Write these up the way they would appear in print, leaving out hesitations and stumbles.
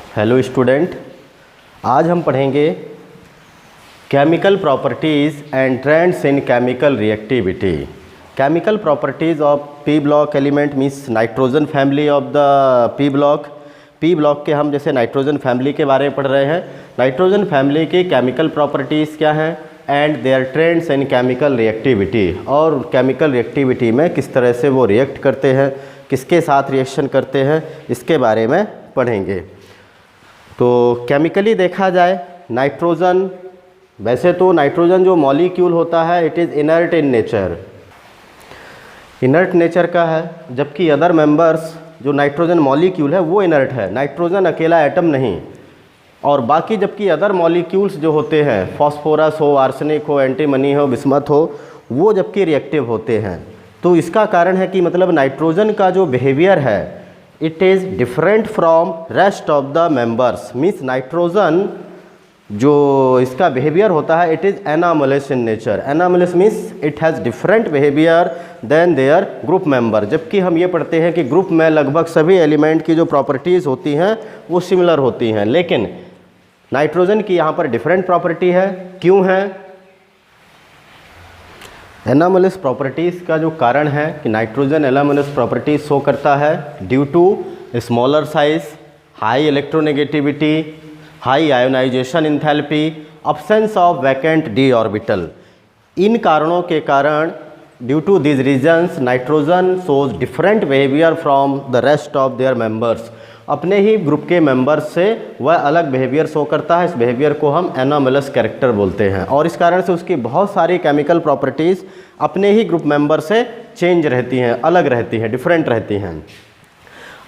Hello student, आज हम पढ़ेंगे chemical properties and trends in chemical reactivity. Chemical properties of P block element means nitrogen family of the P block. P block के हम जैसे nitrogen family के बारे में पढ़ रहे हैं। नाइट्रोजन फैमिली की केमिकल प्रॉपर्टीज़ क्या हैं and their trends in chemical reactivity, और केमिकल रिएक्टिविटी में किस तरह से वो रिएक्ट करते हैं, किसके साथ रिएक्शन करते हैं, इसके बारे में पढ़ेंगे। तो केमिकली देखा जाए नाइट्रोजन, वैसे तो नाइट्रोजन जो मॉलिक्यूल होता है it is inert in nature, inert nature का है, जबकि अदर मेंबर्स जो नाइट्रोजन मॉलिक्यूल है वो इनर्ट है। नाइट्रोजन अकेला एटम नहीं, और बाकी जबकि अदर मॉलिक्यूल्स जो होते हैं, फॉस्फोरस हो, आर्सेनिक हो, एंटीमनी हो, बिस्मथ हो, वो जबकि रिएक्टिव होते हैं। तो इसका कारण है कि मतलब नाइट्रोजन का जो बिहेवियर है it is different from rest of the members. Means nitrogen जो इसका बिहेवियर होता है it is anomalous in nature. Anomalous means it has different behaviour than their group member. जबकि हम ये पढ़ते हैं कि ग्रुप में लगभग सभी एलिमेंट की जो प्रॉपर्टीज़ होती हैं वो सिमिलर होती हैं, लेकिन नाइट्रोजन की यहाँ पर डिफरेंट प्रॉपर्टी है। क्यों है? एनामलस प्रॉपर्टीज़ का जो कारण है कि नाइट्रोजन एनामलस प्रॉपर्टीज शो करता है due to smaller size, high electronegativity, high ionisation enthalpy, absence of vacant d orbital. इन कारणों के कारण due to this reasons nitrogen shows different behaviour from the rest of their members. अपने ही group के members से वह अलग बिहेवियर शो करता है। इस बिहेवियर को हम एनामलस कैरेक्टर बोलते हैं, और इस कारण से उसकी बहुत सारी केमिकल प्रॉपर्टीज़ अपने ही ग्रुप मेंबर से चेंज रहती हैं, अलग रहती हैं, डिफरेंट रहती हैं।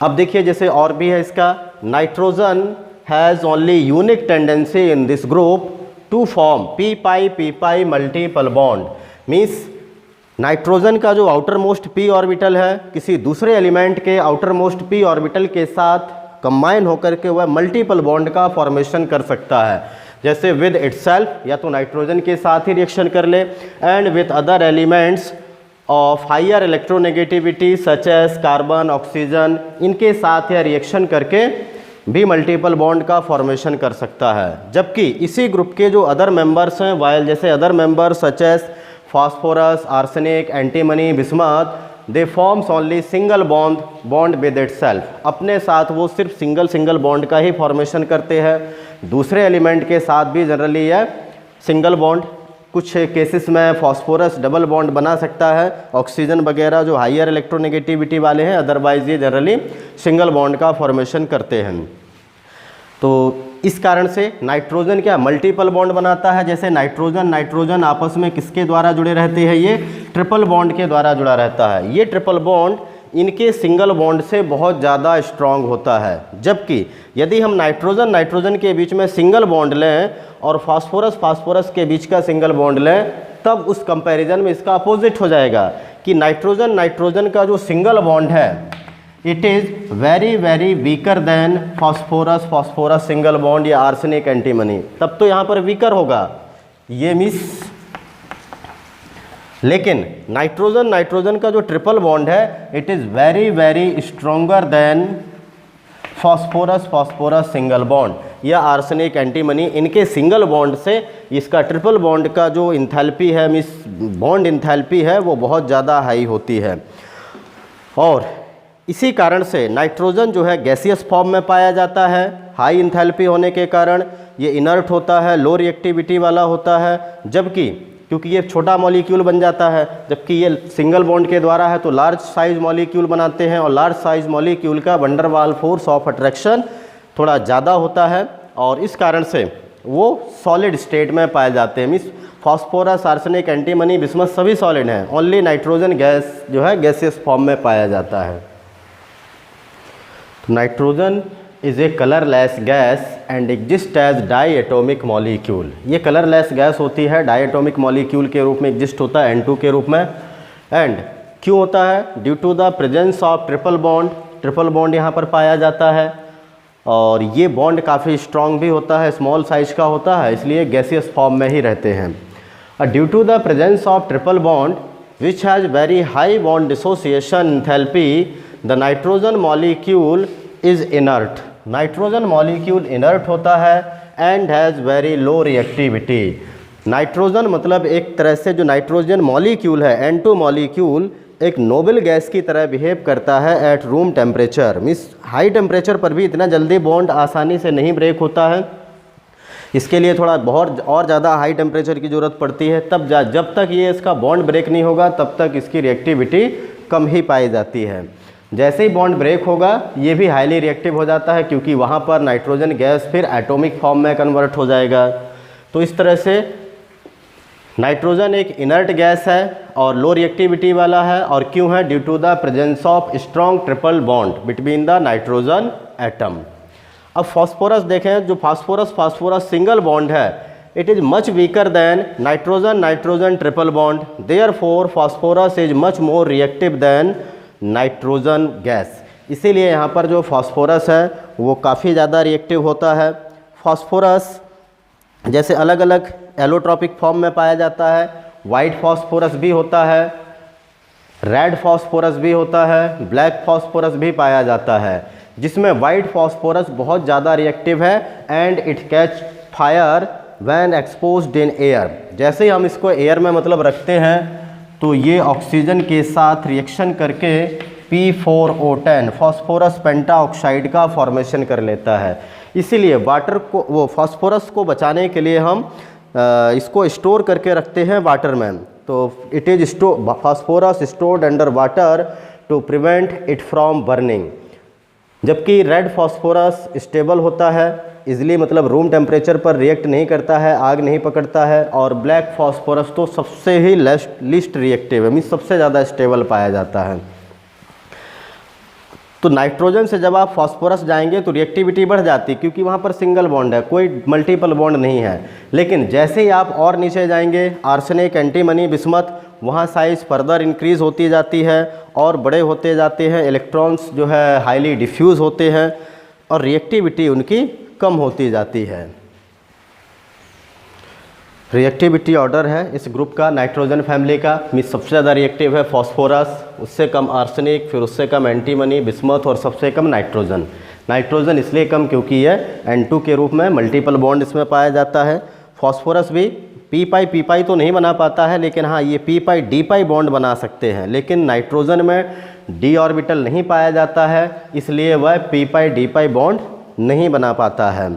अब देखिए जैसे और भी है इसका, nitrogen has only unique tendency in this group to form p pi multiple bond. Means nitrogen का जो आउटर मोस्ट पी ऑर्बिटल है किसी दूसरे एलिमेंट के आउटर मोस्ट पी ऑर्बिटल के साथ कंबाइन होकर के वह मल्टीपल बॉन्ड का फॉर्मेशन कर सकता है। जैसे विद इटसेल्फ, या तो नाइट्रोजन के साथ ही रिएक्शन कर ले, and with other elements of higher electronegativity such as carbon, oxygen, इनके साथ यह रिएक्शन करके भी मल्टीपल बॉन्ड का फॉर्मेशन कर सकता है। जबकि इसी ग्रुप के जो अदर मेंबर्स हैं वाइल जैसे other members such as phosphorus, arsenic, antimony, bismuth, they forms only single bond with itself. अपने साथ वो सिर्फ सिंगल बॉन्ड का ही फॉर्मेशन करते हैं। दूसरे एलिमेंट के साथ भी जनरली यह सिंगल बॉन्ड, कुछ केसेस में फॉस्फोरस डबल बॉन्ड बना सकता है, ऑक्सीजन वगैरह जो हाइयर इलेक्ट्रोनेगेटिविटी वाले हैं, अदरवाइज ये जनरली सिंगल बॉन्ड का फॉर्मेशन करते हैं। तो इस कारण से नाइट्रोजन क्या मल्टीपल बॉन्ड बनाता है। जैसे नाइट्रोजन आपस में किसके द्वारा जुड़े रहते हैं, ये ट्रिपल बॉन्ड के द्वारा जुड़ा रहता है। ये ट्रिपल बॉन्ड इनके सिंगल बॉन्ड से बहुत ज़्यादा स्ट्रांग होता है। जबकि यदि हम नाइट्रोजन के बीच में सिंगल बॉन्ड लें और फास्फोरस के बीच का सिंगल बॉन्ड लें, तब उस कंपैरिजन में इसका अपोजिट हो जाएगा कि नाइट्रोजन का जो सिंगल बॉन्ड है it is very weaker then phosphorus single bond या आर्सेनिक एंटीमनी। तब तो यहाँ पर वीकर होगा ये मिस, लेकिन नाइट्रोजन का जो ट्रिपल बॉन्ड है it is very stronger then phosphorus single bond या आर्सेनिक एंटीमनी। इनके सिंगल बॉन्ड से इसका ट्रिपल बॉन्ड का जो इंथैल्पी है मिस बॉन्ड इंथैल्पी है वो बहुत ज़्यादा हाई होती है। और इसी कारण से नाइट्रोजन जो है गैसियस फॉर्म में पाया जाता है। हाई इंथैल्पी होने के कारण ये इनर्ट होता है, लो रिएक्टिविटी वाला होता है। जबकि क्योंकि ये छोटा मॉलिक्यूल बन जाता है, जबकि ये सिंगल बॉन्ड के द्वारा है तो लार्ज साइज मॉलिक्यूल बनाते हैं, और लार्ज साइज मॉलिक्यूल का वंडर वाल फोर्स ऑफ अट्रैक्शन थोड़ा ज़्यादा होता है, और इस कारण से वो सॉलिड स्टेट में पाए जाते हैं। Means phosphorus, arsenic, antimony, bismuth सभी सॉलिड हैं, ओनली नाइट्रोजन गैस जो है गैसियस फॉर्म में पाया जाता है। Nitrogen is a colourless gas and exist as diatomic molecule. ये कलरलेस गैस होती है, डाई एटोमिक मॉलिक्यूल के रूप में एग्जिस्ट होता है N2 के रूप में। एंड क्यों होता है? Due to the presence of triple bond यहाँ पर पाया जाता है, और ये बॉन्ड काफ़ी स्ट्रॉन्ग भी होता है, स्मॉल साइज का होता है, इसलिए गैसियस फॉर्म में ही रहते हैं। Due to the presence of triple bond which has very high bond dissociation enthalpy, the nitrogen molecule is inert। Nitrogen molecule inert होता है and has very low reactivity. Nitrogen मतलब एक तरह से जो नाइट्रोजन मॉलिक्यूल है, N2 मॉलिक्यूल एक noble gas की तरह बिहेव करता है at room temperature. Means high temperature पर भी इतना जल्दी बॉन्ड आसानी से नहीं ब्रेक होता है, इसके लिए थोड़ा बहुत और ज़्यादा हाई टेम्परेचर की ज़रूरत पड़ती है। जब तक ये इसका बॉन्ड ब्रेक नहीं होगा तब तक इसकी रिएक्टिविटी कम ही पाई जाती है। जैसे ही बॉन्ड ब्रेक होगा ये भी हाईली रिएक्टिव हो जाता है, क्योंकि वहाँ पर नाइट्रोजन गैस फिर एटॉमिक फॉर्म में कन्वर्ट हो जाएगा। तो इस तरह से नाइट्रोजन एक इनर्ट गैस है और लो रिएक्टिविटी वाला है। और क्यों है? Due to the presence of strong triple bond between the nitrogen atom. अब फास्फोरस देखें, जो फास्फोरस सिंगल बॉन्ड है, it is much weaker than nitrogen triple bond, therefore phosphorus is much more reactive than nitrogen gas. इसीलिए यहाँ पर जो phosphorus है वो काफ़ी ज़्यादा रिएक्टिव होता है। फास्फोरस जैसे अलग अलग एलोट्रॉपिक फॉर्म में पाया जाता है। वाइट फास्फोरस भी होता है, रेड फास्फोरस भी होता है, ब्लैक फास्फोरस भी पाया जाता है, जिसमें वाइट फास्फोरस बहुत ज़्यादा रिएक्टिव है and it catch fire when exposed in air. जैसे ही हम इसको एयर में मतलब रखते हैं तो ये ऑक्सीजन के साथ रिएक्शन करके P4O10 फास्फोरस पेंटाऑक्साइड का फॉर्मेशन कर लेता है। इसीलिए वाटर को, वो फास्फोरस को बचाने के लिए हम इसको स्टोर करके रखते हैं वाटर में। तो it is phosphorus stored under water to prevent it from burning. जबकि रेड फास्फोरस स्टेबल होता है, इजली मतलब रूम टेम्परेचर पर रिएक्ट नहीं करता है, आग नहीं पकड़ता है। और ब्लैक फास्फोरस तो सबसे ही लिस्ट रिएक्टिव है, मीन्स सबसे ज़्यादा स्टेबल पाया जाता है। तो नाइट्रोजन से जब आप फास्फोरस जाएंगे तो रिएक्टिविटी बढ़ जाती है, क्योंकि वहाँ पर सिंगल बॉन्ड है, कोई मल्टीपल बॉन्ड नहीं है। लेकिन जैसे ही आप और नीचे जाएंगे, आर्सेनिक, एंटीमनी, बिस्मथ, वहाँ साइज़ फर्दर इंक्रीज़ होती जाती है और बड़े होते जाते हैं। इलेक्ट्रॉन्स जो है हाईली डिफ्यूज़ होते हैं और रिएक्टिविटी उनकी कम होती जाती है। रिएक्टिविटी ऑर्डर है इस ग्रुप का, नाइट्रोजन फैमिली का। मीन्स सबसे ज़्यादा रिएक्टिव है फास्फोरस, उससे कम आर्सेनिक, फिर उससे कम एंटीमनी, बिस्मथ और सबसे कम नाइट्रोजन। नाइट्रोजन इसलिए कम क्योंकि ये N2 के रूप में मल्टीपल बॉन्ड इसमें पाया जाता है। फास्फोरस भी पी पाई तो नहीं बना पाता है, लेकिन हाँ ये P pi d pi bond बना सकते हैं। लेकिन नाइट्रोजन में डी ऑर्बिटल नहीं पाया जाता है, इसलिए वह P pi d pi bond नहीं बना पाता है।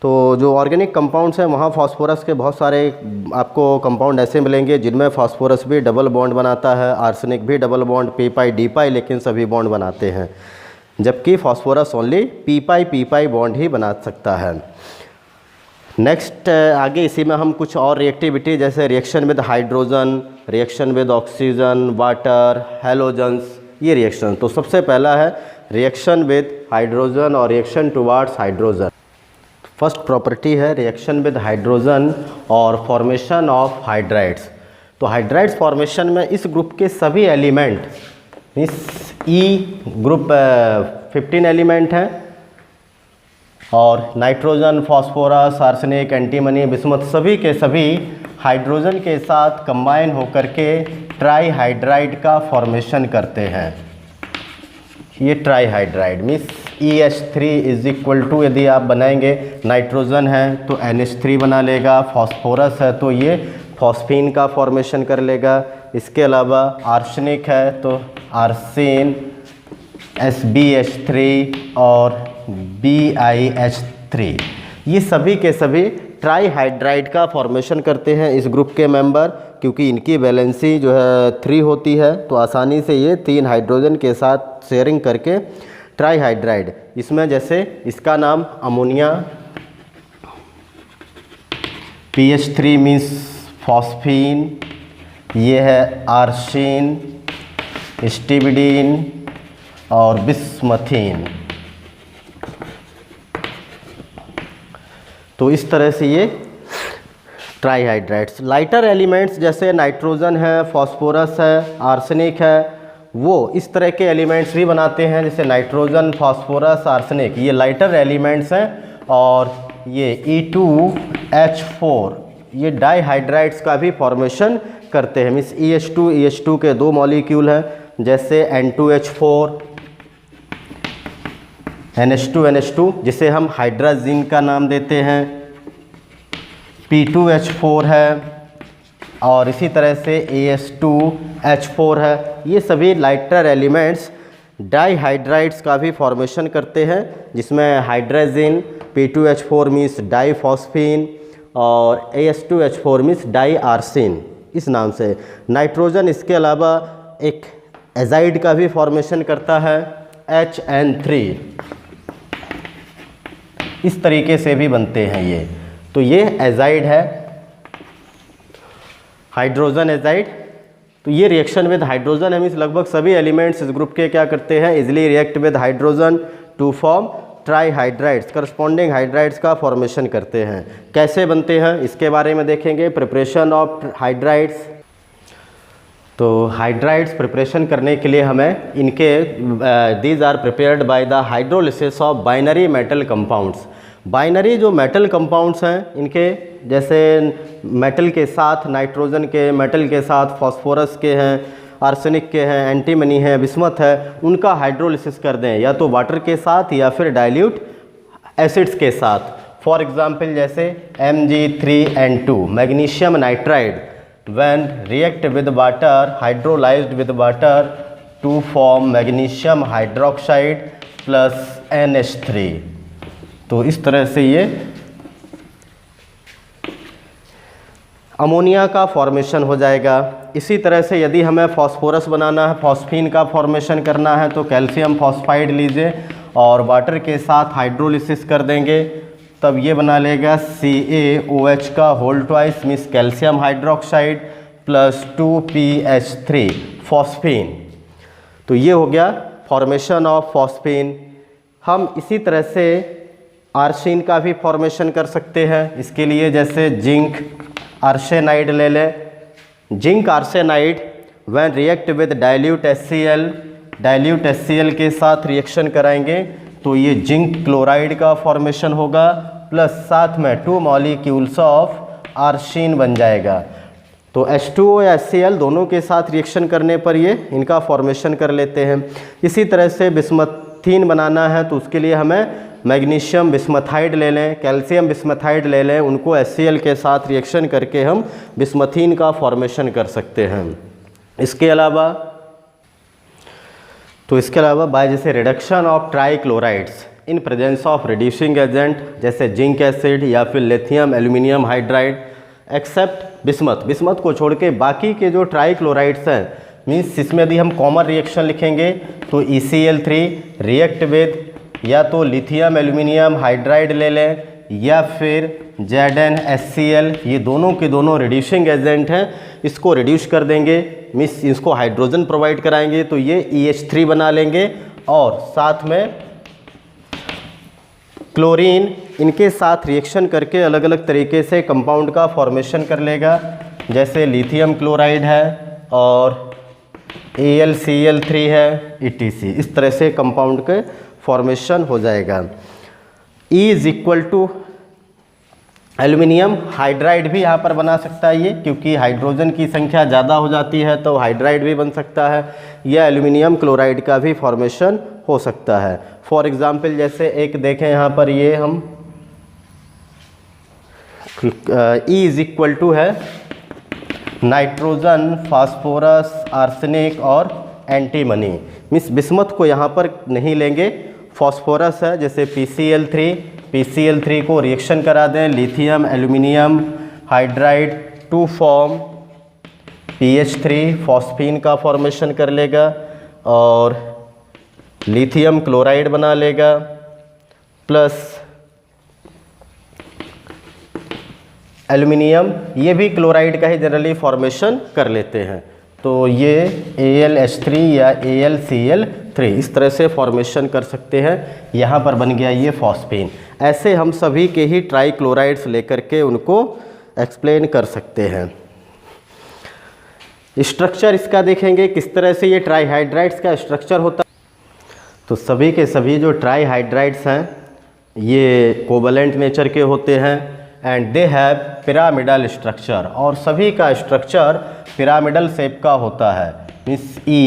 तो जो ऑर्गेनिक कंपाउंड्स हैं वहाँ फास्फोरस के बहुत सारे आपको कंपाउंड ऐसे मिलेंगे जिनमें फास्फोरस भी डबल बॉन्ड बनाता है, आर्सेनिक भी double bond, p pi d pi, लेकिन सभी बॉन्ड बनाते हैं, जबकि phosphorus only p pi bond ही बना सकता है। नेक्स्ट आगे इसी में हम कुछ और रिएक्टिविटी, जैसे reaction with hydrogen, reaction with oxygen, water, halogens, ये रिएक्शन। तो सबसे पहला है रिएक्शन विद हाइड्रोजन और reaction towards hydrogen. First property है रिएक्शन विद हाइड्रोजन और फॉर्मेशन ऑफ हाइड्राइड्स। तो हाइड्राइड्स फॉर्मेशन में इस ग्रुप के सभी एलिमेंट, इस ई ग्रुप 15 एलिमेंट हैं और nitrogen, phosphorus, arsenic, antimony, bismuth सभी के सभी हाइड्रोजन के साथ कंबाइन होकर के ट्राईहाइड्राइड का फॉर्मेशन करते हैं। ये trihydride means EH3 is equal to, यदि आप बनाएंगे नाइट्रोजन है तो NH3 बना लेगा, फास्फोरस है तो ये फॉस्फीन का फॉर्मेशन कर लेगा। इसके अलावा आर्सेनिक है तो आर्सेन, SbH3 और BiH3, ये सभी के सभी ट्राईहाइड्राइड का फॉर्मेशन करते हैं इस ग्रुप के मेंबर। क्योंकि इनकी वैलेंसी जो है 3 होती है तो आसानी से ये 3 हाइड्रोजन के साथ शेयरिंग करके ट्राईहाइड्राइड, इसमें जैसे इसका नाम अमोनिया, PH3 मीन्स फॉस्फीन, ये है आर्सेन, स्टिबिडीन और बिस्मथीन। तो इस तरह से ये ट्राईहाइड्राइड्स। लाइटर एलिमेंट्स जैसे नाइट्रोजन है, फास्फोरस है, आर्सेनिक है, वो इस तरह के एलिमेंट्स भी बनाते हैं, जैसे नाइट्रोजन, फास्फोरस, आर्सेनिक, ये लाइटर एलिमेंट्स हैं। और ये E2H4 ये डाईहाइड्राइड्स का भी फॉर्मेशन करते हैं। मीन्स EH2 के 2 मॉलिक्यूल हैं, जैसे N2H4, NH2 जिसे हम हाइड्राजीन का नाम देते हैं, P2H4 है, और इसी तरह से AS2H4 है। ये सभी लाइटर एलिमेंट्स डाईहाइड्राइड्स का भी फॉर्मेशन करते हैं, जिसमें हाइड्राजीन, P2H4 मीन्स डाईफॉस्फीन और AS2H4 मीन्स डाईआर्सिन, इस नाम से। नाइट्रोजन इसके अलावा एक एजाइड का भी फॉर्मेशन करता है, HN3, इस तरीके से भी बनते हैं ये। तो ये एजाइड है, हाइड्रोजन एजाइड। तो ये रिएक्शन विद हाइड्रोजन है, मीन्स लगभग सभी एलिमेंट्स इस ग्रुप के क्या करते हैं, easily react with hydrogen to form trihydrides, corresponding hydrides का फॉर्मेशन करते हैं। कैसे बनते हैं इसके बारे में देखेंगे। Preparation of hydrides. तो हाइड्राइड्स प्रिपरेशन करने के लिए हमें इनके these are prepared by the hydrolysis of binary metal compounds. Binary जो मेटल कंपाउंड्स हैं, इनके जैसे मेटल के साथ नाइट्रोजन के, मेटल के साथ फॉस्फोरस के हैं, आर्सेनिक के हैं, एंटीमनी है, बिस्मथ है, उनका हाइड्रोलिसिस कर दें, या तो वाटर के साथ या फिर डाइल्यूट एसिड्स के साथ। फॉर एग्जांपल जैसे Mg3N2 magnesium nitride when react with water, hydrolyzed with water to form magnesium hydroxide plus NH3। तो इस तरह से ये अमोनिया का फॉर्मेशन हो जाएगा। इसी तरह से यदि हमें फॉस्फोरस बनाना है, फॉस्फीन का फॉर्मेशन करना है, तो कैल्शियम फॉस्फाइड लीजिए और वाटर के साथ हाइड्रोलिसिस कर देंगे, तब ये बना लेगा CaOH का whole twice means calcium hydroxide plus 2PH3 phosphine. तो ये हो गया फॉर्मेशन ऑफ फॉस्फीन। हम इसी तरह से आर्सेन का भी फॉर्मेशन कर सकते हैं। इसके लिए जैसे जिंक आर्सेनाइड ले लें। Zinc arsenide when react with dilute HCl के साथ रिएक्शन कराएंगे तो ये जिंक क्लोराइड का फॉर्मेशन होगा, प्लस साथ में 2 मॉलिक्यूल्स ऑफ आर्सेन बन जाएगा। तो H2O या HCl दोनों के साथ रिएक्शन करने पर ये इनका फॉर्मेशन कर लेते हैं। इसी तरह से बिस्मथीन बनाना है तो उसके लिए हमें मैग्नीशियम बिस्मथाइड ले लें, कैल्शियम बिस्मथाइड ले लें, उनको HCl के साथ रिएक्शन करके हम बिस्मथीन का फॉर्मेशन कर सकते हैं। इसके अलावा बाय जैसे reduction of trichlorides in presence of reducing agent जैसे जिंक एसिड या फिर lithium aluminium hydride except bismuth को छोड़ के बाकी के जो ट्राईक्लोराइड्स हैं, मीन्स इसमें यदि हम कॉमन रिएक्शन लिखेंगे तो ECl3 रिएक्ट विद या तो लिथियम एल्यूमिनियम हाइड्राइड ले लें या फिर ZnHCl, ये दोनों के दोनों रिड्यूसिंग एजेंट हैं। इसको रिड्यूस कर देंगे, मीन्स इसको हाइड्रोजन प्रोवाइड कराएंगे तो ये EH3 बना लेंगे, और साथ में क्लोरीन इनके साथ रिएक्शन करके अलग अलग तरीके से कंपाउंड का फॉर्मेशन कर लेगा। जैसे लिथियम क्लोराइड है और AlCl3 है ETC, इस तरह से कंपाउंड के फॉर्मेशन हो जाएगा। E is equal to aluminium hydride भी यहाँ पर बना सकता है ये, क्योंकि हाइड्रोजन की संख्या ज़्यादा हो जाती है तो हाइड्राइड भी बन सकता है, या एल्यूमिनियम क्लोराइड का भी फॉर्मेशन हो सकता है। फॉर एग्जांपल जैसे एक देखें यहाँ पर ये हम E इज इक्वल टू है नाइट्रोजन, फास्फोरस, आर्सेनिक और एंटीमनी, मीन्स बिस्मथ को यहाँ पर नहीं लेंगे। फॉस्फोरस है जैसे PCl3 को रिएक्शन करा दें lithium aluminium hydride to form PH3 phosphine का फॉर्मेशन कर लेगा और लिथियम क्लोराइड बना लेगा, प्लस एल्यूमिनियम ये भी क्लोराइड का ही जनरली फॉर्मेशन कर लेते हैं। तो ये AlH3 या AlCl3 इस तरह से फॉर्मेशन कर सकते हैं। यहाँ पर बन गया ये फॉस्फीन। ऐसे हम सभी के ही ट्राईक्लोराइड्स लेकर के उनको एक्सप्लेन कर सकते हैं। स्ट्रक्चर इसका देखेंगे किस तरह से ये ट्राईहाइड्राइड्स का स्ट्रक्चर होता है। तो सभी के सभी जो ट्राईहाइड्राइड्स हैं ये कोवलेंट नेचर के होते हैं and they have pyramidal structure, और सभी का स्ट्रक्चर पिरामिडल शेप का होता है। मीन्स E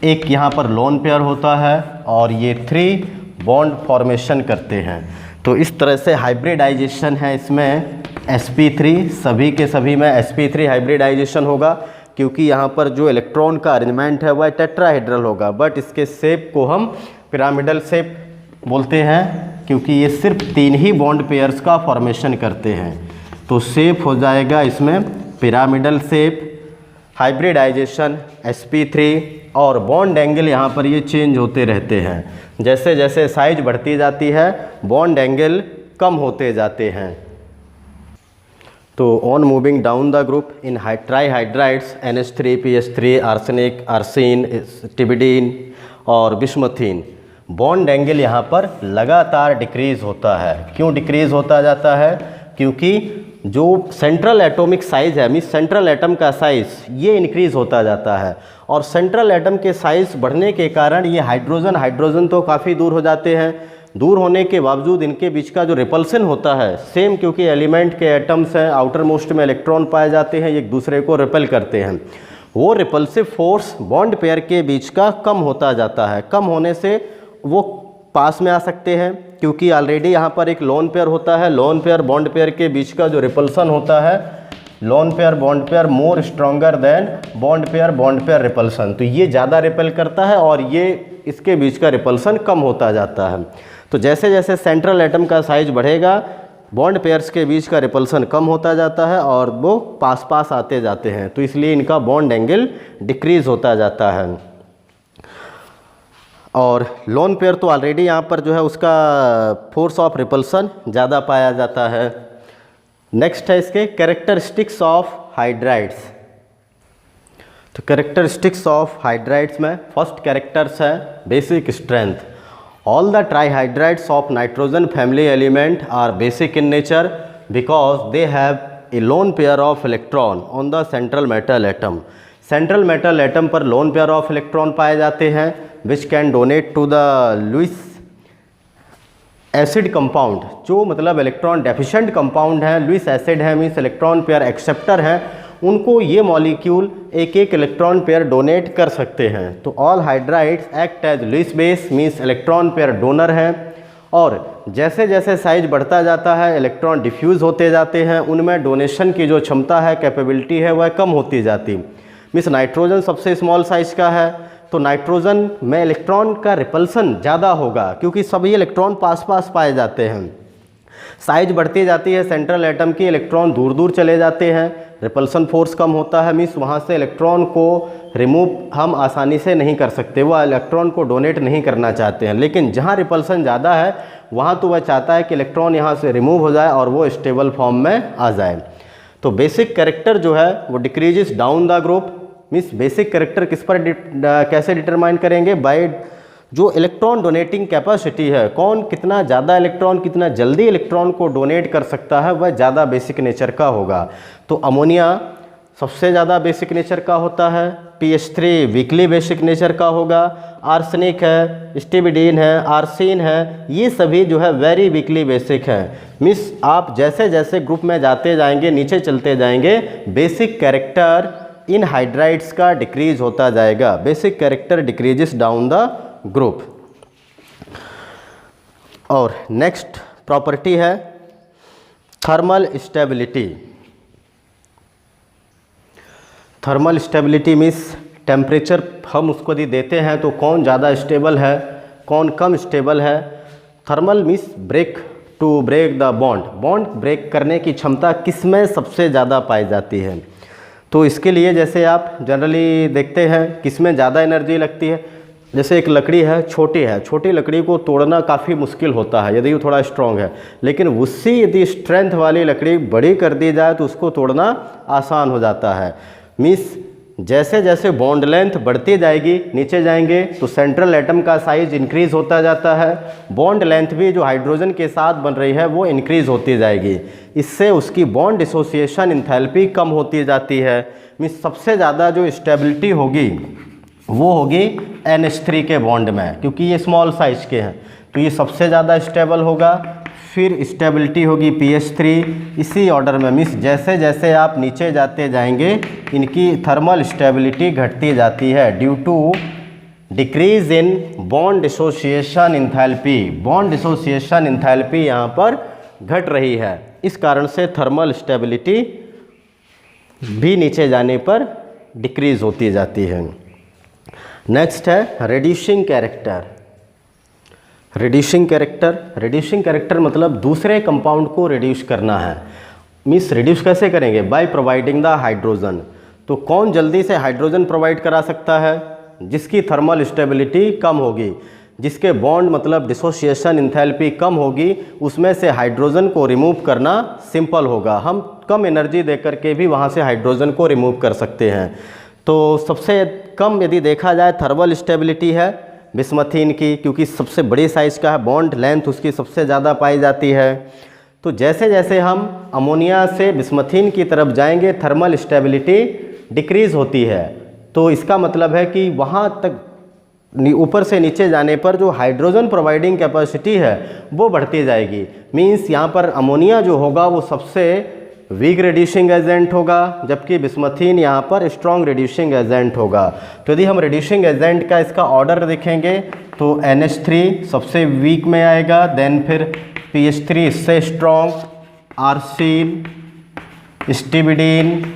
एक यहाँ पर लोन पेयर होता है और ये 3 बॉन्ड फॉर्मेशन करते हैं। तो इस तरह से हाइब्रिडाइजेशन है इसमें sp3, सभी के सभी में sp3 हाइब्रिडाइजेशन होगा, क्योंकि यहाँ पर जो इलेक्ट्रॉन का अरेंजमेंट है वह टेट्राहेड्रल होगा, बट इसके शेप को हम पिरामिडल शेप बोलते हैं, क्योंकि ये सिर्फ 3 ही बॉन्ड पेयर्स का फॉर्मेशन करते हैं। तो शेप हो जाएगा इसमें पिरामिडल शेप, हाइब्रिडाइजेशन sp3, और बॉन्ड एंगल यहाँ पर ये चेंज होते रहते हैं। जैसे जैसे साइज बढ़ती जाती है बॉन्ड एंगल कम होते जाते हैं। तो on moving down the group in trihydrides NH3, PH3, arsenic, arsine, stibine और बिस्मथीन, बॉन्ड एंगल यहाँ पर लगातार डिक्रीज़ होता है। क्यों डिक्रीज़ होता जाता है? क्योंकि जो सेंट्रल एटॉमिक साइज़ है, मीन्स सेंट्रल एटम का साइज़, ये इंक्रीज़ होता जाता है, और सेंट्रल एटम के साइज़ बढ़ने के कारण ये हाइड्रोजन तो काफ़ी दूर हो जाते हैं। दूर होने के बावजूद इनके बीच का जो रिपल्सन होता है सेम, क्योंकि एलिमेंट के एटम्स हैं, आउटर मोस्ट में इलेक्ट्रॉन पाए जाते हैं, एक दूसरे को रिपेल करते हैं, वो रिपल्सिव फोर्स बॉन्ड पेयर के बीच का कम होता जाता है। कम होने से वो पास में आ सकते हैं, क्योंकि ऑलरेडी यहाँ पर एक लोन पेयर होता है। लोन पेयर बॉन्ड पेयर के बीच का जो रिपल्सन होता है, lone pair bond pair more stronger than bond pair repulsion, तो ये ज़्यादा रिपेल करता है और ये इसके बीच का रिपल्सन कम होता जाता है। तो जैसे जैसे सेंट्रल एटम का साइज बढ़ेगा बॉन्ड पेयर्स के बीच का रिपल्सन कम होता जाता है और वो पास पास आते जाते हैं, तो इसलिए इनका बॉन्ड एंगल डिक्रीज़ होता जाता है। और लोन पेयर तो ऑलरेडी यहाँ पर जो है उसका फोर्स ऑफ रिपल्सन ज़्यादा पाया जाता है। नेक्स्ट है इसके कैरेक्टरिस्टिक्स ऑफ हाइड्राइड्स। तो कैरेक्टरिस्टिक्स ऑफ हाइड्राइड्स में फर्स्ट कैरेक्टर्स है basic strength. All the trihydrides of nitrogen family element are basic in nature because they have a lone pair of electron on the central metal atom. Central metal atom पर lone pair of electron पाए जाते हैं which can donate to the Lewis acid compound, जो मतलब electron deficient compound है, Lewis acid है, means electron pair acceptor हैं, उनको ये मॉलिक्यूल एक एक इलेक्ट्रॉन पेयर डोनेट कर सकते हैं। तो all hydrides act as Lewis base, means electron pair donor हैं, और जैसे जैसे साइज बढ़ता जाता है इलेक्ट्रॉन डिफ्यूज़ होते जाते हैं, उनमें डोनेशन की जो क्षमता है, कैपेबिलिटी है, वह कम होती जाती। मीन्स नाइट्रोजन सबसे स्मॉल साइज का है, तो नाइट्रोजन में इलेक्ट्रॉन का रिपल्सन ज़्यादा होगा, क्योंकि सभी इलेक्ट्रॉन पास पास पाए जाते हैं। साइज बढ़ती जाती है सेंट्रल एटम की, इलेक्ट्रॉन दूर दूर चले जाते हैं, रिपल्सन फोर्स कम होता है, मीन्स वहाँ से इलेक्ट्रॉन को रिमूव हम आसानी से नहीं कर सकते, वो इलेक्ट्रॉन को डोनेट नहीं करना चाहते हैं। लेकिन जहाँ रिपल्सन ज़्यादा है वहाँ तो वह चाहता है कि इलेक्ट्रॉन यहाँ से रिमूव हो जाए और वो स्टेबल फॉर्म में आ जाए। तो बेसिक कैरेक्टर जो है वो decreases down the group, means basic character किस पर कैसे डिटरमाइन करेंगे? बाय जो इलेक्ट्रॉन डोनेटिंग कैपेसिटी है, कौन कितना ज़्यादा इलेक्ट्रॉन कितना जल्दी इलेक्ट्रॉन को डोनेट कर सकता है, वह ज़्यादा बेसिक नेचर का होगा। तो अमोनिया सबसे ज़्यादा बेसिक नेचर का होता है, PH3 वीकली बेसिक नेचर का होगा, आर्सेनिक है, स्टिबिडीन है, आर्सेन है, ये सभी जो है वेरी वीकली बेसिक है। मीन्स आप जैसे जैसे ग्रुप में जाते जाएंगे, नीचे चलते जाएंगे, बेसिक कैरेक्टर इन हाइड्राइड्स का डिक्रीज होता जाएगा। Basic character decreases down the group. और नेक्स्ट प्रॉपर्टी है thermal stability. Thermal stability means temperature हम उसको यदि देते हैं तो कौन ज़्यादा स्टेबल है, कौन कम स्टेबल है। Thermal means break the bond, bond break करने की क्षमता किस में सबसे ज़्यादा पाई जाती है। तो इसके लिए जैसे आप जनरली देखते हैं किस में ज़्यादा एनर्जी लगती है। जैसे एक लकड़ी है, छोटी लकड़ी को तोड़ना काफ़ी मुश्किल होता है यदि वो थोड़ा स्ट्रॉन्ग है, लेकिन उससे यदि स्ट्रेंथ वाली लकड़ी बड़ी कर दी जाए तो उसको तोड़ना आसान हो जाता है। मीन्स जैसे जैसे बॉन्ड लेंथ बढ़ती जाएगी, नीचे जाएंगे तो सेंट्रल एटम का साइज इंक्रीज़ होता जाता है, बॉन्ड लेंथ भी जो हाइड्रोजन के साथ बन रही है वो इंक्रीज़ होती जाएगी। इससे उसकी बॉन्ड डिसोसिएशन इंथैल्पी कम होती जाती है। मीन्स सबसे ज़्यादा जो स्टेबिलिटी होगी वो होगी NH3 के बॉन्ड में, क्योंकि ये स्मॉल साइज के हैं तो ये सबसे ज़्यादा स्टेबल होगा। फिर स्टेबिलिटी होगी PH3, इसी ऑर्डर में। मीन्स जैसे जैसे आप नीचे जाते जाएंगे इनकी थर्मल स्टेबिलिटी घटती जाती है due to decrease in bond dissociation enthalpy, bond dissociation enthalpy यहाँ पर घट रही है। इस कारण से थर्मल स्टेबिलिटी भी नीचे जाने पर डिक्रीज होती जाती है। नेक्स्ट है रिड्यूसिंग कैरेक्टर। रिड्यूसिंग कैरेक्टर मतलब दूसरे कंपाउंड को रिड्यूस करना है। मीन्स रिड्यूस कैसे करेंगे? By providing the hydrogen. तो कौन जल्दी से हाइड्रोजन प्रोवाइड करा सकता है? जिसकी थर्मल स्टेबिलिटी कम होगी, जिसके बॉन्ड मतलब डिसोसिएशन इंथैल्पी कम होगी, उसमें से हाइड्रोजन को रिमूव करना सिंपल होगा। हम कम एनर्जी देकर के भी वहाँ से हाइड्रोजन को रिमूव कर सकते हैं। तो सबसे कम यदि देखा जाए थर्मल स्टेबिलिटी है बिस्मथीन की, क्योंकि सबसे बड़ी साइज़ का है, बॉन्ड लेंथ उसकी सबसे ज़्यादा पाई जाती है। तो जैसे जैसे हम अमोनिया से बिस्मथीन की तरफ जाएंगे थर्मल स्टेबिलिटी डिक्रीज़ होती है। तो इसका मतलब है कि वहाँ तक ऊपर से नीचे जाने पर जो हाइड्रोजन प्रोवाइडिंग कैपेसिटी है वो बढ़ती जाएगी। मींस यहाँ पर अमोनिया जो होगा वो सबसे वीक रिड्यूसिंग एजेंट होगा, जबकि बिस्मथीन यहाँ पर स्ट्रॉन्ग रिड्यूसिंग एजेंट होगा। तो यदि हम रिड्यूसिंग एजेंट का इसका ऑर्डर देखेंगे तो NH3 सबसे वीक में आएगा, देन फिर PH3 इससे स्ट्रॉन्ग, आर्सिन, स्टिबिडीन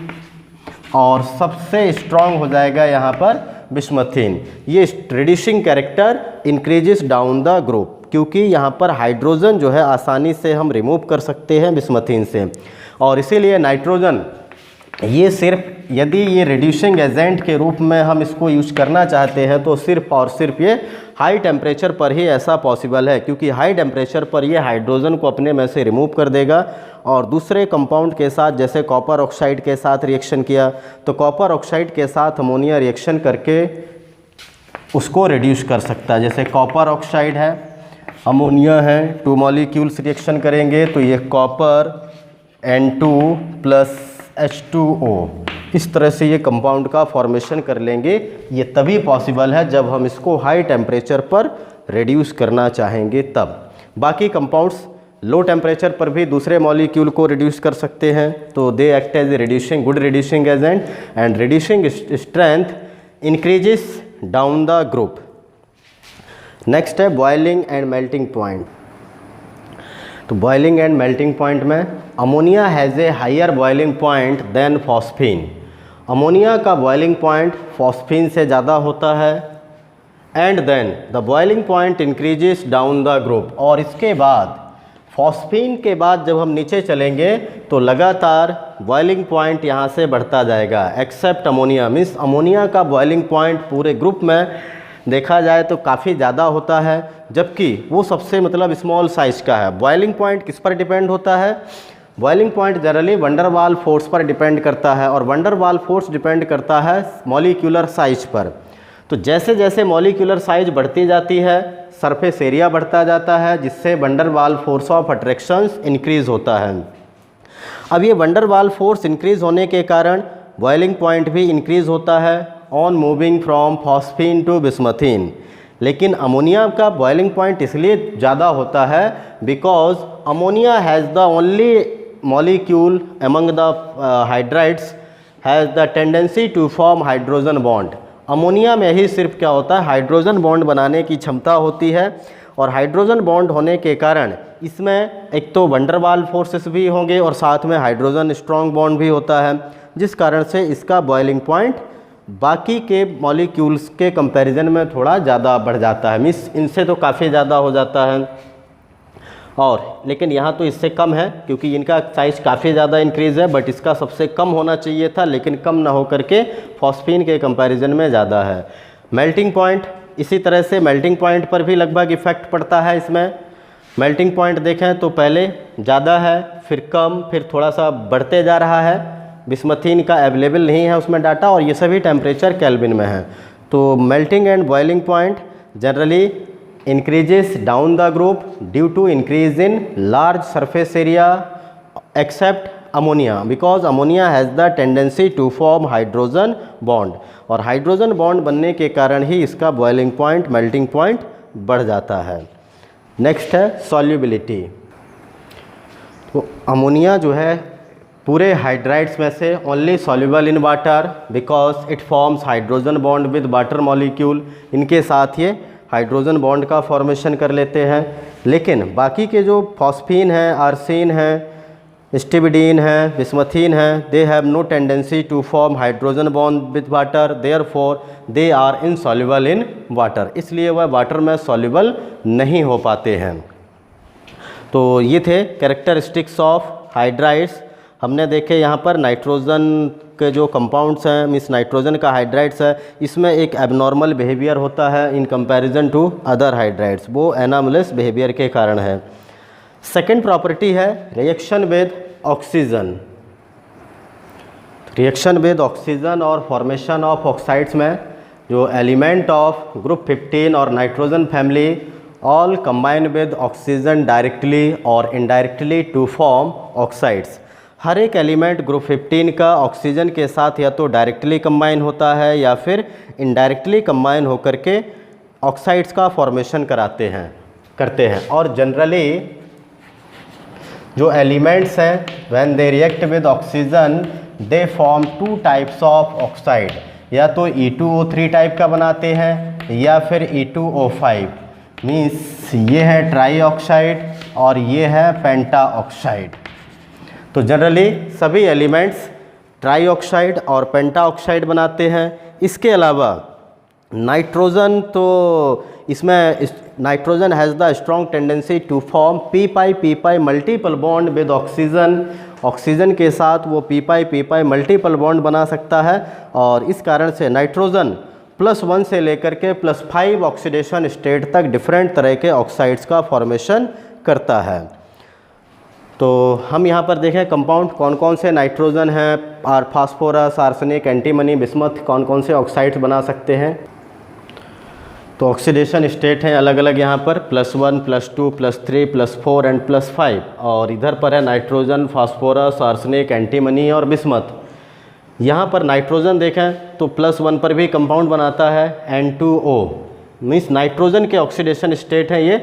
और सबसे स्ट्रॉन्ग हो जाएगा यहाँ पर बिस्मथीन। ये reducing character increases down the group, क्योंकि यहाँ पर हाइड्रोजन जो है आसानी से हम रिमूव कर सकते हैं बिस्मथीन से। और इसीलिए नाइट्रोजन ये सिर्फ यदि ये रिड्यूसिंग एजेंट के रूप में हम इसको यूज करना चाहते हैं तो सिर्फ और सिर्फ ये हाई टेम्परेचर पर ही ऐसा पॉसिबल है, क्योंकि हाई टेम्परेचर पर ये हाइड्रोजन को अपने में से रिमूव कर देगा और दूसरे कंपाउंड के साथ, जैसे कॉपर ऑक्साइड के साथ रिएक्शन किया तो कॉपर ऑक्साइड के साथ अमोनिया रिएक्शन करके उसको रिड्यूस कर सकता है। जैसे कॉपर ऑक्साइड है, अमोनिया है, 2 मॉलिक्यूल्स रिएक्शन करेंगे तो ये कॉपर N2 प्लस H2O, इस तरह से ये कंपाउंड का फॉर्मेशन कर लेंगे। ये तभी पॉसिबल है जब हम इसको हाई टेम्परेचर पर रिड्यूस करना चाहेंगे तब। बाकी कंपाउंड्स लो टेम्परेचर पर भी दूसरे मॉलिक्यूल को रिड्यूस कर सकते हैं, तो they act as a good reducing agent and reducing strength increases down the group. Next है बॉइलिंग एंड मेल्टिंग पॉइंट। तो बॉइलिंग एंड मेल्टिंग पॉइंट में ammonia has a higher boiling point than phosphine. Ammonia का boiling point phosphine से ज़्यादा होता है। And then the boiling point increases down the group. और इसके बाद फॉस्फीन के बाद जब हम नीचे चलेंगे तो लगातार बॉइलिंग पॉइंट यहाँ से बढ़ता जाएगा एक्सेप्ट अमोनिया। मीन्स अमोनिया का बॉइलिंग पॉइंट पूरे ग्रुप में देखा जाए तो काफ़ी ज़्यादा होता है, जबकि वो सबसे मतलब स्मॉल साइज़ का है। बॉइलिंग पॉइंट किस पर डिपेंड होता है? Boiling point generally van der Waals force पर डिपेंड करता है, और वंडरवाल फोर्स डिपेंड करता है मॉलिक्यूलर साइज पर। तो जैसे जैसे मॉलिक्यूलर साइज बढ़ती जाती है सरफेस एरिया बढ़ता जाता है, जिससे van der Waals force of attractions increase होता है। अब ये वंडरवाल फोर्स इंक्रीज़ होने के कारण बॉइलिंग पॉइंट भी इंक्रीज़ होता है on moving from phosphine to bismuthine. लेकिन अमोनिया का बॉइलिंग पॉइंट इसलिए ज़्यादा होता है because ammonia has the only molecule among the hydrides has the tendency to form hydrogen bond. Ammonia में ही सिर्फ क्या होता है, हाइड्रोजन बॉन्ड बनाने की क्षमता होती है, और हाइड्रोजन बॉन्ड होने के कारण इसमें एक तो वंडरवाल फोर्सेस भी होंगे और साथ में हाइड्रोजन स्ट्रॉन्ग बॉन्ड भी होता है, जिस कारण से इसका बॉइलिंग पॉइंट बाकी के मॉलिक्यूल्स के कंपैरिजन में थोड़ा ज़्यादा बढ़ जाता है। मीन्स इनसे तो काफ़ी ज़्यादा हो जाता है, और लेकिन यहाँ तो इससे कम है क्योंकि इनका साइज़ काफ़ी ज़्यादा इंक्रीज़ है, बट इसका सबसे कम होना चाहिए था, लेकिन कम ना हो करके फॉस्फीन के कंपैरिजन में ज़्यादा है। मेल्टिंग पॉइंट इसी तरह से मेल्टिंग पॉइंट पर भी लगभग इफ़ेक्ट पड़ता है इसमें। मेल्टिंग पॉइंट देखें तो पहले ज़्यादा है, फिर कम, फिर थोड़ा सा बढ़ते जा रहा है। बिस्मथीन का अवेलेबल नहीं है उसमें डाटा, और ये सभी टेम्परेचर केल्विन में है। तो melting and boiling point generally increases down the group due to increase in large surface area except ammonia, because ammonia has the tendency to form hydrogen bond, और हाइड्रोजन बॉन्ड बनने के कारण ही इसका boiling point melting point बढ़ जाता है। Next है solubility. तो अमोनिया जो है पूरे हाइड्राइड्स में से only soluble in water because it forms hydrogen bond with water molecule. इनके साथ ये हाइड्रोजन बॉन्ड का फॉर्मेशन कर लेते हैं। लेकिन बाकी के जो फॉस्फीन हैं, आर्सिन हैं, स्टिबिडीन है, बिस्मथीन है, they have no tendency to form hydrogen bond with water, therefore they are insoluble in water. इसलिए वह वाटर में सॉल्युबल नहीं हो पाते हैं। तो ये थे कैरेक्टरिस्टिक्स ऑफ हाइड्राइड्स। हमने देखे यहाँ पर नाइट्रोजन के जो कंपाउंड्स हैं, मीन्स नाइट्रोजन का हाइड्राइड्स है, इसमें एक एबनॉर्मल बिहेवियर होता है in comparison to other hydrides. वो एनामलस बिहेवियर के कारण है। सेकेंड प्रॉपर्टी है reaction with oxygen. Reaction with oxygen और फॉर्मेशन ऑफ ऑक्साइड्स में जो एलिमेंट ऑफ ग्रुप 15 और nitrogen family all combine with oxygen directly और इनडायरेक्टली टू फॉर्म ऑक्साइड्स। हर एक एलिमेंट ग्रुप 15 का ऑक्सीजन के साथ या तो डायरेक्टली कंबाइन होता है या फिर इनडायरेक्टली कंबाइन होकर के ऑक्साइड्स का फॉर्मेशन करते हैं। और जनरली जो एलिमेंट्स हैं when they react with oxygen they form 2 types of oxide, या तो E2O3 टाइप का बनाते हैं या फिर E2O5। मीन्स ये है ट्राई ऑक्साइड और ये है पेंटा ऑक्साइड। तो जनरली सभी एलिमेंट्स ट्राई ऑक्साइड और पेंटा ऑक्साइड बनाते हैं। इसके अलावा नाइट्रोजन, तो इसमें nitrogen has the strong tendency to form p-pi multiple bond with oxygen. Oxygen के साथ वो p-pi मल्टीपल बॉन्ड बना सकता है और इस कारण से नाइट्रोजन +1 से लेकर के +5 ऑक्सीडेशन स्टेट तक डिफरेंट तरह के ऑक्साइड्स का फॉर्मेशन करता है। तो हम यहाँ पर देखें कंपाउंड कौन कौन से नाइट्रोजन हैं और फास्फोरस, आर्सेनिक, एंटीमनी, बिस्मथ कौन कौन से ऑक्साइड्स बना सकते हैं। तो ऑक्सीडेशन स्टेट हैं अलग अलग यहाँ पर +1, +2, +3, +4 एंड +5। और इधर पर है नाइट्रोजन, फास्फोरस, आर्सेनिक, एंटीमनी और बिस्मथ। यहाँ पर नाइट्रोजन देखें तो +1 पर भी कंपाउंड बनाता है N2O। मीन्स नाइट्रोजन के ऑक्सीडेशन स्टेट हैं ये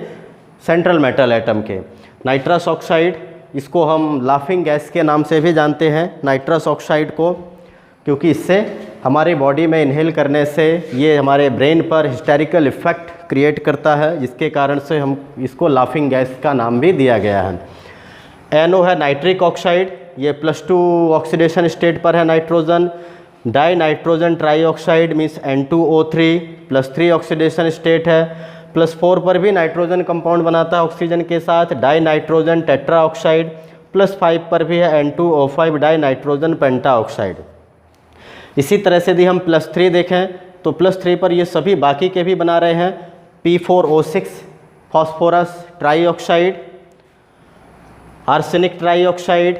सेंट्रल मेटल एटम के। नाइट्रस ऑक्साइड, इसको हम लाफिंग गैस के नाम से भी जानते हैं नाइट्रस ऑक्साइड को, क्योंकि इससे हमारी बॉडी में इनहेल करने से ये हमारे ब्रेन पर हिस्टेरिकल इफ़ेक्ट क्रिएट करता है, जिसके कारण से हम इसको लाफिंग गैस का नाम भी दिया गया है। NO है नाइट्रिक ऑक्साइड, ये +2 ऑक्सीडेशन स्टेट पर है nitrogen. Die nitrogen try oxide means N2O3 +3 oxidation state है। +4 पर भी नाइट्रोजन कंपाउंड बनाता है ऑक्सीजन के साथ, डाई नाइट्रोजन टेट्रा ऑक्साइड। +5 पर भी है N2O5 डाई नाइट्रोजन पेंटा ऑक्साइड। इसी तरह से यदि हम +3 देखें तो +3 पर ये सभी बाकी के भी बना रहे हैं P4O6 phosphorus try oxide, arsenic try oxide,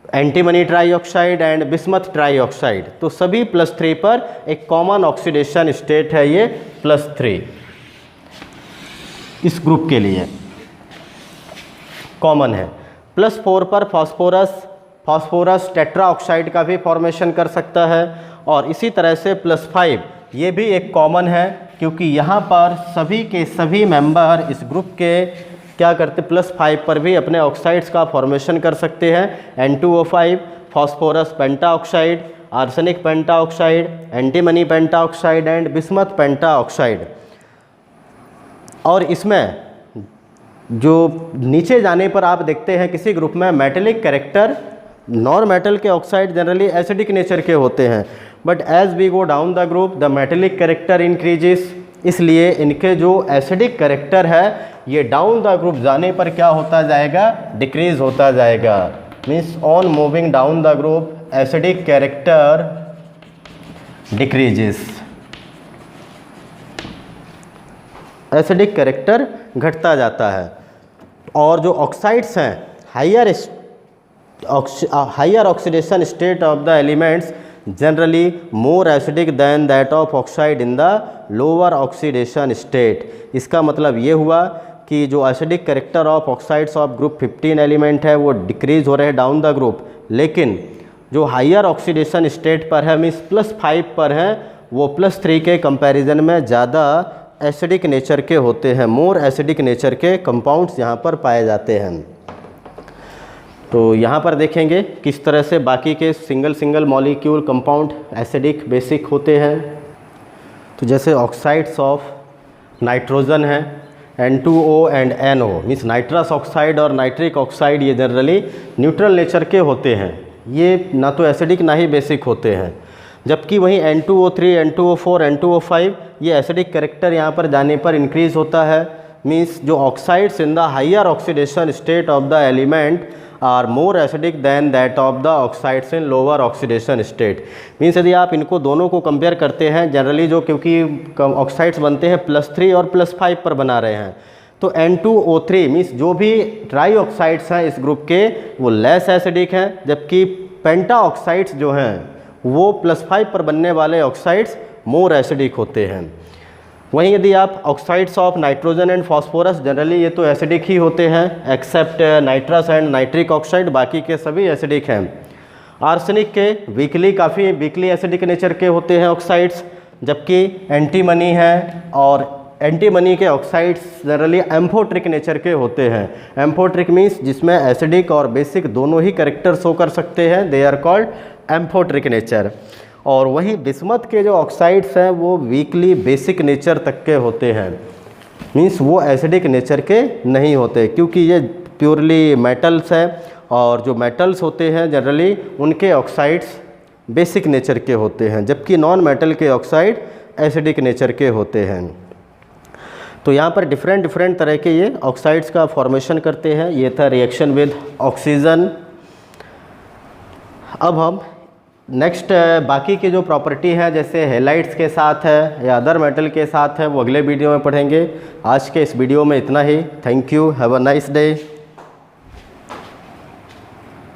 antimony try oxide and bismuth try oxide. तो सभी +3 पर एक कॉमन ऑक्सीडेशन स्टेट है ये +3 इस ग्रुप के लिए कॉमन है। +4 पर फास्फोरस टेट्रा ऑक्साइड का भी फॉर्मेशन कर सकता है। और इसी तरह से +5 ये भी एक कॉमन है, क्योंकि यहाँ पर सभी के सभी मेंबर इस ग्रुप के क्या करते +5 पर भी अपने ऑक्साइड्स का फॉर्मेशन कर सकते हैं। N2O5 phosphorus penta oxide, arsenic penta oxide, antimony penta oxide and bismuth penta oxide. और इसमें जो नीचे जाने पर आप देखते हैं किसी ग्रुप में मेटेलिक कैरेक्टर, नॉन मेटल के ऑक्साइड जनरली एसिडिक नेचर के होते हैं, but as we go down the group the metallic character increases. इसलिए इनके जो एसिडिक कैरेक्टर है ये डाउन द ग्रुप जाने पर क्या होता जाएगा, डिक्रीज होता जाएगा। Means on moving down the group acidic character decreases, acidic character घटता जाता है। और जो ऑक्साइड्स हैं higher oxidation state of the elements generally more acidic than that of oxide in the lower oxidation state. इसका मतलब ये हुआ कि जो acidic character of oxides of group 15 element है वो डिक्रीज हो रहे हैं डाउन द ग्रुप, लेकिन जो हाइयर ऑक्सीडेशन स्टेट पर है मीन्स +5 पर है वो +3 के कंपैरिजन में ज़्यादा एसिडिक नेचर के होते हैं। मोर एसिडिक नेचर के कंपाउंड्स यहाँ पर पाए जाते हैं। तो यहाँ पर देखेंगे किस तरह से बाकी के single molecule compound acidic basic होते हैं। तो जैसे ऑक्साइड्स ऑफ नाइट्रोजन है N2O and NO, means nitrous oxide और नाइट्रिक ऑक्साइड, ये जनरली न्यूट्रल नेचर के होते हैं, ये ना तो एसिडिक ना ही बेसिक होते हैं। जबकि वहीं N2O3, N2O4, N2O5 ये एसिडिक कैरेक्टर यहाँ पर जाने पर इंक्रीज होता है। मीन्स जो oxides in the higher oxidation state of the element are more acidic than that of the oxides in lower oxidation state. Means यदि आप इनको दोनों को कंपेयर करते हैं, जनरली जो क्योंकि ऑक्साइड्स बनते हैं +3 और +5 पर बना रहे हैं, तो N2O3 मीन्स जो भी ट्राई ऑक्साइड्स हैं इस ग्रुप के वो लेस एसिडिक हैं, जबकि पेंटा ऑक्साइड्स जो हैं वो +5 पर बनने वाले ऑक्साइड्स मोर एसिडिक होते हैं। वहीं यदि आप oxides of nitrogen and phosphorus, generally ये तो एसिडिक ही होते हैं except nitrous and nitric oxide, बाकी के सभी एसिडिक हैं। आर्सेनिक के काफ़ी वीकली एसिडिक नेचर के होते हैं ऑक्साइड्स, जबकि एंटीमनी है और एंटीमनी के ऑक्साइड्स जनरली एम्फोट्रिक नेचर के होते हैं। एम्फोट्रिक मीन्स जिसमें एसिडिक और बेसिक दोनों ही कैरेक्टर शो कर सकते हैं, they are called amphoteric nature. और वही बिस्मथ के जो ऑक्साइड्स हैं वो वीकली बेसिक नेचर तक के होते हैं, मीन्स वो एसिडिक नेचर के नहीं होते, क्योंकि ये प्योरली मेटल्स है और जो मेटल्स होते हैं जनरली उनके ऑक्साइड्स बेसिक नेचर के होते हैं, जबकि नॉन मेटल के ऑक्साइड एसिडिक नेचर के होते हैं। तो यहाँ पर डिफरेंट तरह के ये ऑक्साइड्स का फॉर्मेशन करते हैं। ये था रिएक्शन विद ऑक्सीजन। अब हम नेक्स्ट बाकी की जो प्रॉपर्टी है जैसे हेलाइड्स के साथ है या अदर मेटल के साथ है वो अगले वीडियो में पढ़ेंगे। आज के इस वीडियो में इतना ही। Thank you, have a nice day.